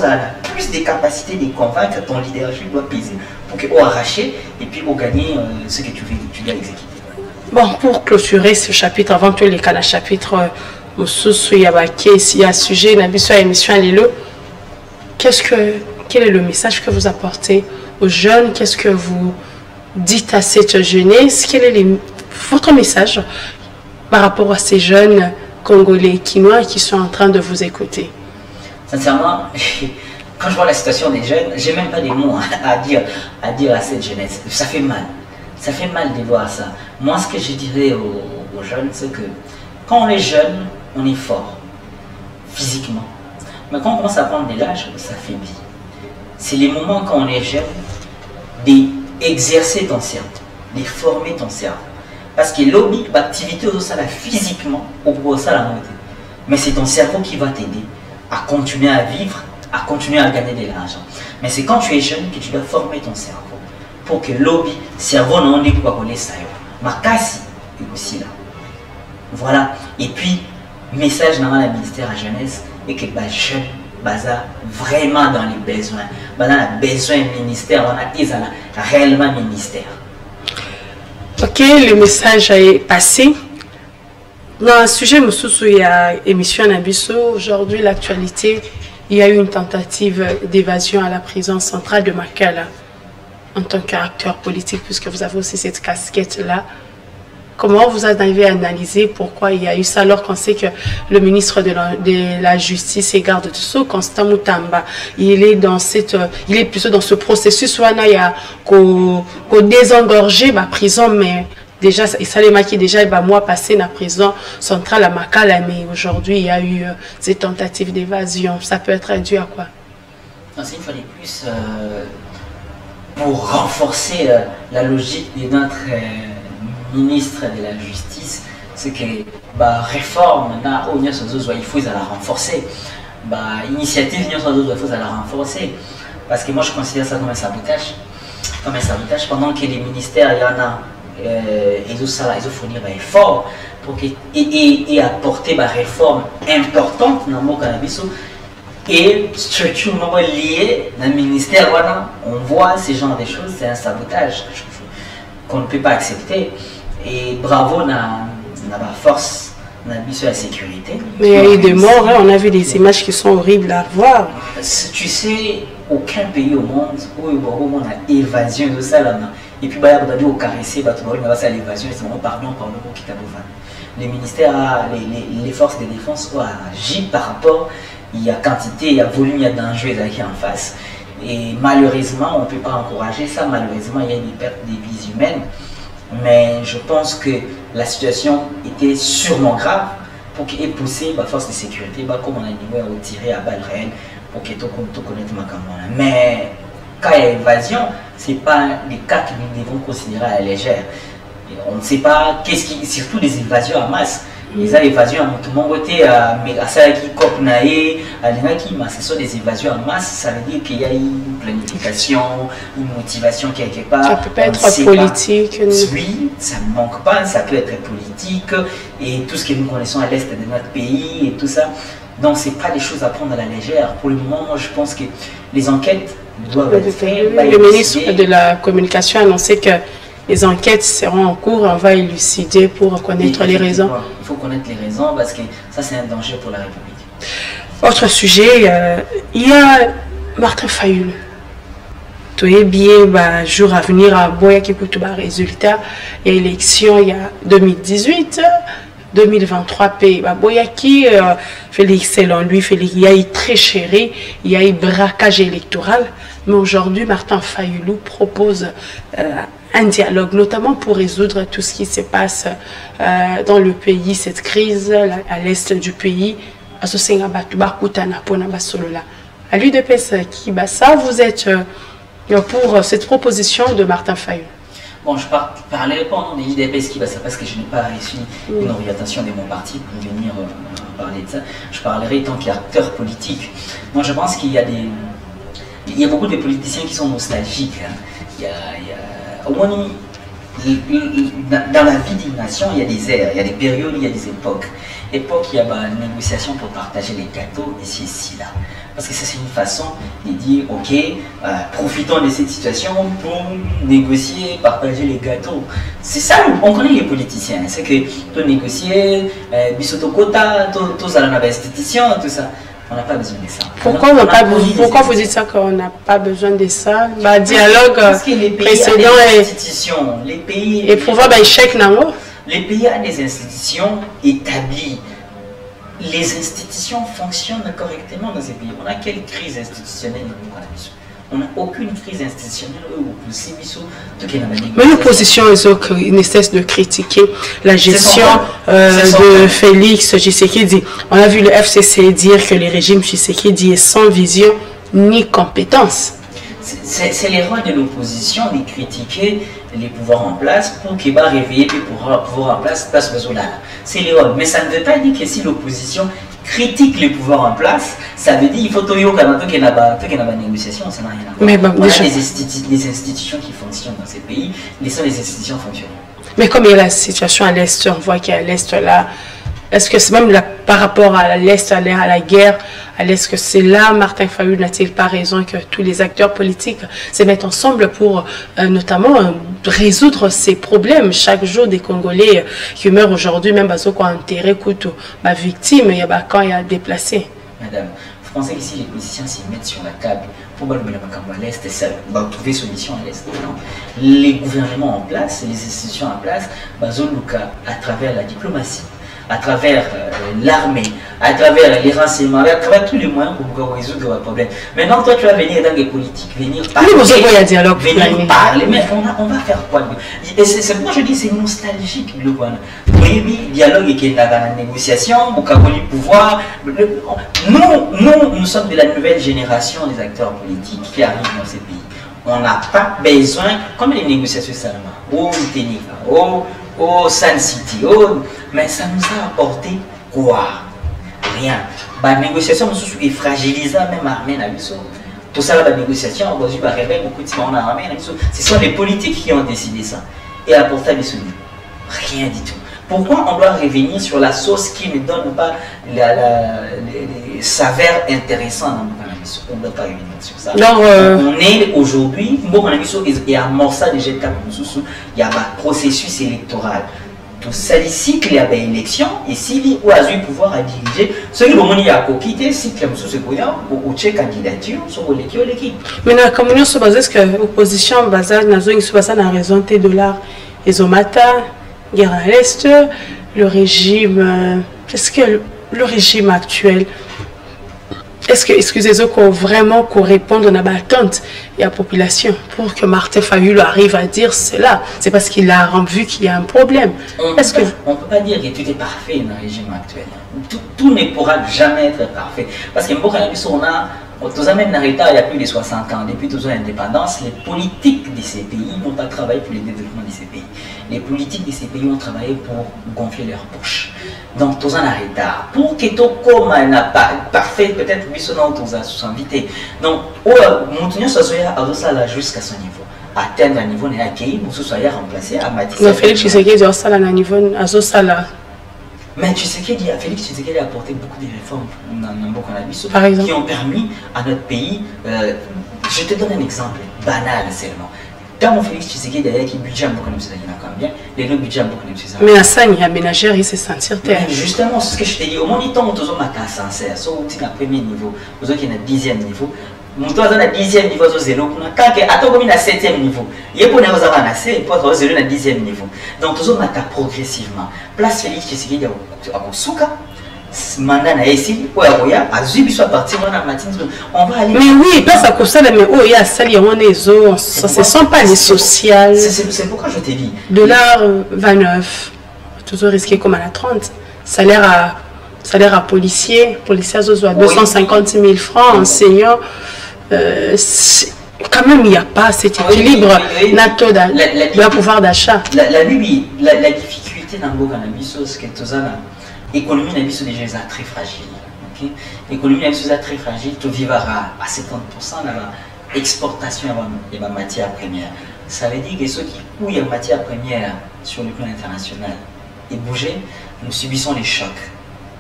plus de capacités de convaincre, ton leadership doit peser pour que arracher et puis gagner ce que tu dois exécuter. Bon, pour clôturer ce chapitre, avant que les cas chapitre, il y a un sujet, il y a émission à l'élo. Quel est le message que vous apportez aux jeunes? Qu'est-ce que vous dites à cette jeunesse? Quel est votre message par rapport à ces jeunes Congolais, Quinois qui sont en train de vous écouter? Sincèrement, quand je vois la situation des jeunes, je n'ai même pas des mots à dire à cette jeunesse. Ça fait mal. Ça fait mal de voir ça. Moi, ce que je dirais aux jeunes, c'est que quand on est jeune, on est fort, physiquement. Mais quand on commence à prendre de l'âge, ça faiblit. C'est les moments quand on est jeune d'exercer ton cerveau, de former ton cerveau. Parce que l'objet, l'activité au salaire physiquement, au salaire, mais c'est ton cerveau qui va t'aider à continuer à vivre, à continuer à gagner de l'argent. Mais c'est quand tu es jeune que tu dois former ton cerveau pour que l'objet, cerveau non est quoi coller ça. Ma casse est aussi là. Voilà. Et puis, message dans le ministère de la jeunesse et que les jeunes sont vraiment dans les besoins. Dans les besoins du ministère, on a réellement ministère. Ok, le message est passé. Dans un sujet, il y a émission Nabiso. Aujourd'hui, l'actualité, il y a eu une tentative d'évasion à la prison centrale de Makala en tant qu'acteur politique, puisque vous avez aussi cette casquette-là. Comment vous arrivez à analyser pourquoi il y a eu ça alors qu'on sait que le ministre de la Justice et garde de sceaux, Constant Moutamba, il est plutôt dans ce processus où il y a qu'au désengorger la prison, mais déjà, il s'est maquillé déjà il va mois passé dans la prison centrale à Makala, mais aujourd'hui il y a eu ces tentatives d'évasion. Ça peut être dû à quoi? C'est une fois de plus pour renforcer la logique de notre ministre de la Justice, c'est que réforme il faut la renforcer. Initiative il faut la renforcer. Parce que moi je considère ça comme un sabotage. Pendant que les ministères, il y en a, ils ont fourni des efforts pour et apporter des réformes importantes dans le cannabis. Et structurellement liées dans le ministère, voilà, on voit ce genre de choses, c'est un sabotage qu'on ne peut pas accepter. Et bravo à la force, à la sécurité. Mais il y a eu des morts, hein, on a vu des images qui sont horribles à voir. Tu sais, aucun pays au monde où on a évasion de ça là. Et puis, il y a caresser, l'évasion, c'est vraiment pardon qui t'a les ministères, les forces de défense ont agi par rapport, il y a quantité, il y a volume, il y a danger qui en face. Et malheureusement, on ne peut pas encourager ça, malheureusement, il y a des pertes de vies humaines. Mais je pense que la situation était sûrement grave pour qu'il ait poussé la force de sécurité, comme on a dit, à tirer à balles réelles pour que tout connaisse ma campagne. Mais quand il y a évasion, ce n'est pas des cas que nous devons considérer à la légère. Et on ne sait pas qu'est-ce qui, surtout des évasions en masse. Les évasions à tout le monde à ça qui copnaé, mais ce sont des évasions en masse. Ça veut dire qu'il y a une planification, une motivation quelque part. Ça peut pas être politique. Oui, ça ne manque pas. Ça peut être politique et tout ce que nous connaissons à l'est de notre pays et tout ça. Donc c'est pas des choses à prendre à la légère. Pour le moment, moi, je pense que les enquêtes doivent être faites. Le ministre de la Communication a annoncé que les enquêtes seront en cours, on va élucider pour connaître les raisons. Il faut connaître les raisons parce que ça c'est un danger pour la République. Autre sujet, il y a Martin Fayulu. Tout est bien, jour à venir à Boya qui coûte le résultat. Il y a élection il y a 2018, 2023 pays. Boya qui Félix selon lui, il y a eu très chéri, il y a eu braquage électoral. Mais aujourd'hui, Martin Fayulu propose un dialogue, notamment pour résoudre tout ce qui se passe dans le pays, cette crise à l'est du pays. À l'UDPS Kibassa, vous êtes pour cette proposition de Martin Fayulu. Bon, je ne parlerai pas au nom de l'UDPS Kibassa parce que je n'ai pas reçu une orientation de mon parti pour venir parler de ça. Je parlerai tant qu'acteur politique. Moi, je pense qu'il y a il y a beaucoup de politiciens qui sont nostalgiques. Hein. Au moins, dans la vie d'une nation, il y a des ères, il y a des périodes, il y a des époques. Époque, il y a une négociation pour partager les gâteaux ici et là. Parce que ça, c'est une façon de dire, ok, profitons de cette situation pour négocier, partager les gâteaux. C'est ça, on connaît les politiciens. C'est que tu négocies, bisotokota, tous à l'investissement, tout ça. On n'a pas besoin de ça. Pourquoi vous dites ça qu'on n'a pas besoin de ça? Dialogue précédent et les pays et pouvoir échec non. Les pays ont des institutions établies. Les institutions fonctionnent correctement dans ces pays. On a quelle crise institutionnelle? On n'a aucune crise institutionnelle. Mais l'opposition ne cesse de critiquer la gestion de Félix Tshisekedi. On a vu le FCC dire que le régime Tshisekedi est sans vision ni compétence. C'est l'erreur de l'opposition de critiquer les pouvoirs en place pour qu'il va réveiller les pouvoirs en place. C'est l'erreur. Mais ça ne veut pas dire que si l'opposition critique les pouvoirs en place, ça veut dire qu'il faut qu'il y ait une négociation, ça n'a rien à voir. Mais on a des institutions qui fonctionnent dans ces pays, les institutions fonctionnent. Mais comme il y a la situation à l'Est, on voit qu'à l'Est là, Est-ce que c'est même par rapport à l'Est, à la guerre, à l'Est, que c'est là, Martin Fayulu n'a-t-il pas raison que tous les acteurs politiques se mettent ensemble pour notamment résoudre ces problèmes? Chaque jour, des Congolais qui meurent aujourd'hui, même parce qu'on a enterré ma victime, il y a quand il y a déplacé. Madame, vous pensez que si les politiciens s'y mettent sur la table, pour le à l'Est, ça va trouver solution à l'Est? Non. Les gouvernements en place, les institutions en place, à travers la diplomatie, à travers l'armée, à travers les renseignements, à travers tous les moyens pour résoudre le problème. Maintenant, toi, tu vas venir dans les politiques, venir parler. Venir parler, mais on va faire quoi? Et c'est pourquoi je dis c'est nostalgique. Vous voyez, le dialogue et la négociation, le pouvoir. Nous sommes de la nouvelle génération des acteurs politiques qui arrivent dans ces pays. On n'a pas besoin, comme les négociations seulement, au Ténica, au Sun City, mais ça nous a apporté quoi? Rien. La négociation est fragilisée, même l'armée n'a pas. Tout ça, la négociation, on a réveillé beaucoup de gens en armée. Ce sont les politiques qui ont décidé ça. Et apporter des solutions. Rien du tout. Pourquoi on doit revenir sur la sauce qui ne donne pas les saveurs intéressantes dans le cannabis? On ne doit pas revenir sur ça. On est aujourd'hui, il y a amorçage déjà de il y a un processus électoral. Tout ça, les cycles, il y a des élections, et s'il y a eu pouvoir à diriger, ceux qui ont quitté, si les cycle ou candidature, sur l'équipe. Maintenant, comme nous sommes basés, est-ce que l'opposition a raison de dollars et Zomata, guerre à l'Est, le régime, est-ce que le régime actuel, est-ce que, excusez-moi, qu'on vraiment qu'on réponde à l'attente et à la population pour que Martin Fayulu arrive à dire cela? C'est parce qu'il a vu qu'il y a un problème. On ne peut pas dire que tout est parfait dans le régime actuel. Tout ne pourra jamais être parfait. Parce que on a même dans l'État, il y a plus de 60 ans, depuis toujours l'indépendance, les politiques de ces pays n'ont pas travaillé pour le développement de ces pays. Les politiques de ces pays ont travaillé pour gonfler leurs poches. Donc, tous en retard. Pour que tout comme n'a pas parfait, peut-être que nous tous invités. Donc, nous sommes jusqu'à son niveau. Atteindre un niveau n'est accueilli, nous sommes remplacés à Matisse. Félix Tshisekedi a ça à niveau à Zosala. Mais Félix Tshisekedi a apporté beaucoup de réformes dans le Par exemple, qui ont permis à notre pays. Je te donne un exemple banal seulement. Quand Félix Tshisekedi a qui budget beaucoup de combien les deux budgets beaucoup de mais à ça, il y a ménagère, il s'est sentir terre. Justement, c'est ce que je t'ai dit. Au moment où on a sincère, soit au premier niveau, aux autres qui est 10e niveau. Mon toit est 10e niveau, c'est 0. Quand on est à 7e niveau, il y a un avancé, et puis 0 à 10e niveau. Donc, tout ça, progressivement. Place Félix Tshisekedi à Souka. Mandat na ici, on va aller. Mais oui, place à Kosa, mais oh, il y a ça, il y a un réseau, ça ne sont pas les sociales. C'est pourquoi je t'ai dit. $29, toujours risqué comme à la 30. Salaire à policier à 250 000 francs, enseignant. Quand même, il n'y a pas cet équilibre de pouvoir d'achat. La difficulté dans le cannabis, c'est que tout ça, l'économie n'a déjà très fragile. L'économie n'a déjà très fragile, tu vivras à 70% de l'exportation de la matière première. Ça veut dire que ceux qui couillent en matière première sur le plan international et bouger, nous subissons les chocs.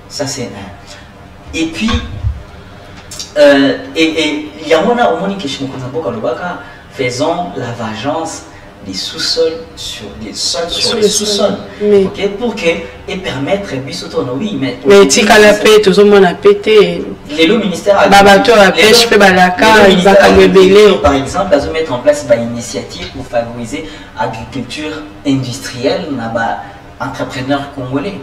Ça, c'est un. Et puis, il y a un moment que je me connais faisons la vengeance des sous-sols sur les sols sur les sous-sols, pour que et permettre oui, mais tu as la paix, tout le monde a pété. Les ministères par exemple, ils mettre en place une initiative pour favoriser l'agriculture industrielle, entrepreneurs congolais.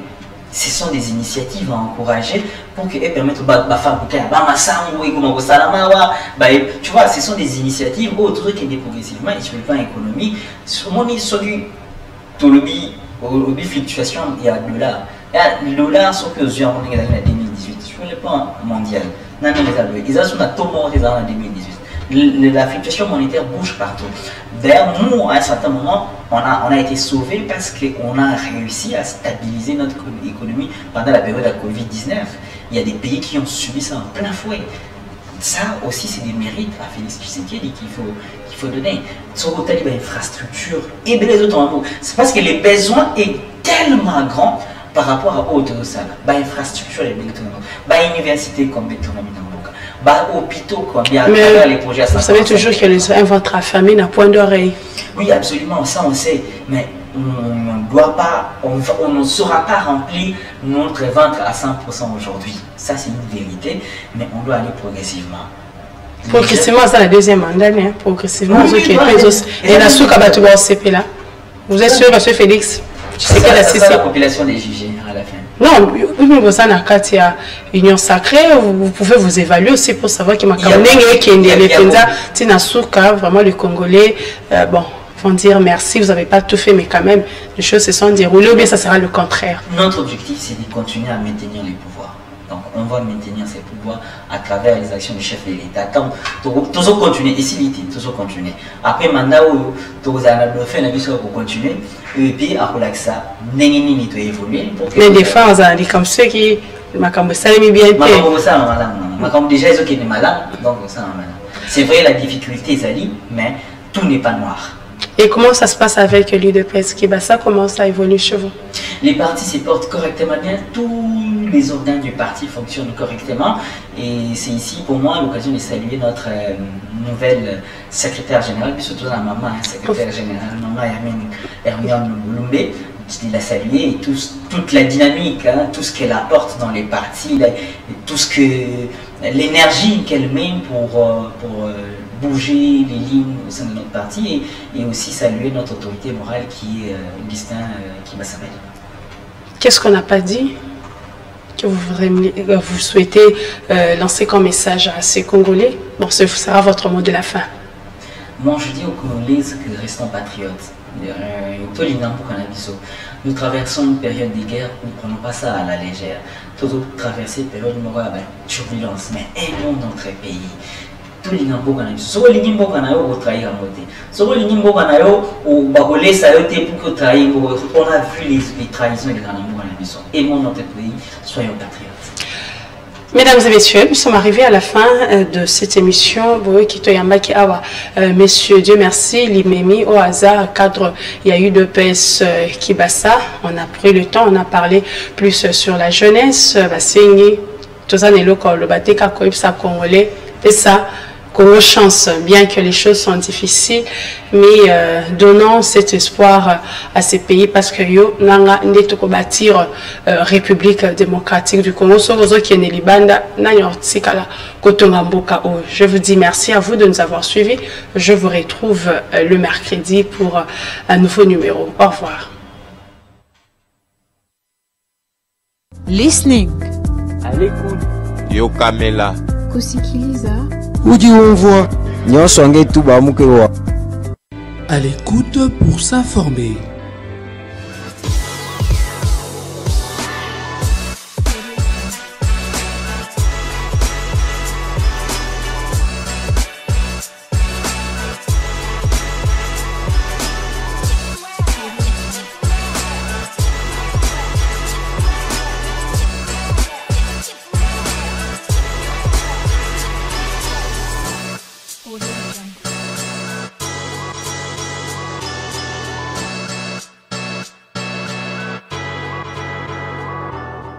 Ce sont des initiatives à encourager pour qu'elles permettent aux femmes tu vois, ce sont des initiatives autres qui sont progressivement et sur le plan économique. Sur mon celui de fluctuation, il y a le dollar. Le dollar, sont que aux yeux en 2018 sur le plan mondial. Ils ont tout en 2018. La fluctuation monétaire bouge partout. D'ailleurs, nous, à un certain moment, on a été sauvés parce qu'on a réussi à stabiliser notre économie pendant la période de la Covid-19. Il y a des pays qui ont subi ça en plein fouet. Ça aussi, c'est des mérites à Félix Tshisekedi qu'il faut donner. Sur le infrastructure et les autres en haut. C'est parce que les besoins est tellement grand. par rapport à autre ça, bah infrastructure et bah université comme bah hôpitaux combien à travers les projets. Vous savez toujours que les uns vont être affamés d'un point d'oreille. Oui, absolument, ça on sait, mais on doit pas, on ne saura pas remplir notre ventre à 100% aujourd'hui. Ça c'est une vérité, mais on doit aller progressivement. Progressivement, c'est la deuxième année, progressivement. Oui, et la souka va tout CP là. Vous êtes sûr, monsieur Félix? Tu sais que la population des jugés à la fin. Non, vous avez une union sacrée, vous pouvez vous évaluer aussi pour savoir que ma vraiment les Congolais, bon, vont dire merci, vous n'avez pas tout fait, mais quand même, les choses se sont déroulées, ou bien ça sera le contraire. Notre objectif, c'est de continuer à maintenir les pouvoirs. Donc, on va maintenir ces pouvoirs à travers les actions du chef de l'État. Toujours continuer, ici, toujours continuer. Après, maintenant, tous les fait pour continuer, et puis, après ça, n'engagez pas évoluer. Mais des fois, on a dit comme ceux qui, Makambo, ça bien été. Makambo, déjà, ils sont malades, donc ça, c'est vrai, la difficulté, ça dit, mais tout n'est pas noir. Et comment ça se passe avec l'UDPS Kibasa? Comment ça évolue chez vous? Les partis se portent correctement bien, tous les organes du parti fonctionnent correctement et c'est ici pour moi l'occasion de saluer notre nouvelle secrétaire générale, puis surtout la maman secrétaire générale, maman Hermione Lumbe, de la saluer et toute la dynamique, hein, tout ce qu'elle apporte dans les partis, tout ce que l'énergie qu'elle met pour bouger les lignes au sein de notre parti et aussi saluer notre autorité morale qui est Augustin Kibasamel. Qu'est-ce qu'on n'a pas dit que vous souhaitez lancer comme message à ces Congolais? Bon, ce sera votre mot de la fin. Moi, je dis aux Congolais que restons patriotes. Nous traversons une période de guerre, nous ne prenons pas ça à la légère. Nous traversons une période de turbulence, mais aimons notre pays. Tout les gens qui ont été trahis à moitié. On a vu les trahisons et les gens. Aimons notre pays, soyons patriotes. Mesdames et messieurs, nous sommes arrivés à la fin de cette émission. Messieurs, Dieu merci, l'Imemi au hasard, cadre, il y a eu de PS Kibasa. On a pris le temps, on a parlé plus sur la jeunesse. Tout ça, le Bateka Koipsa Congolais. Et ça, Congo chance, bien que les choses sont difficiles, mais donnons cet espoir à ces pays parce que yo nanga ndetoko bâtir République démocratique du Congo. Je vous dis merci à vous de nous avoir suivis. Je vous retrouve le mercredi pour un nouveau numéro. Au revoir. Listening. À l'écoute. Yo Kamela. Kusikiliza. Udi umvwa nyonso angetuba mukewa. À l'écoute pour s'informer.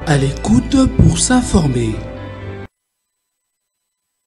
À l'écoute pour s'informer.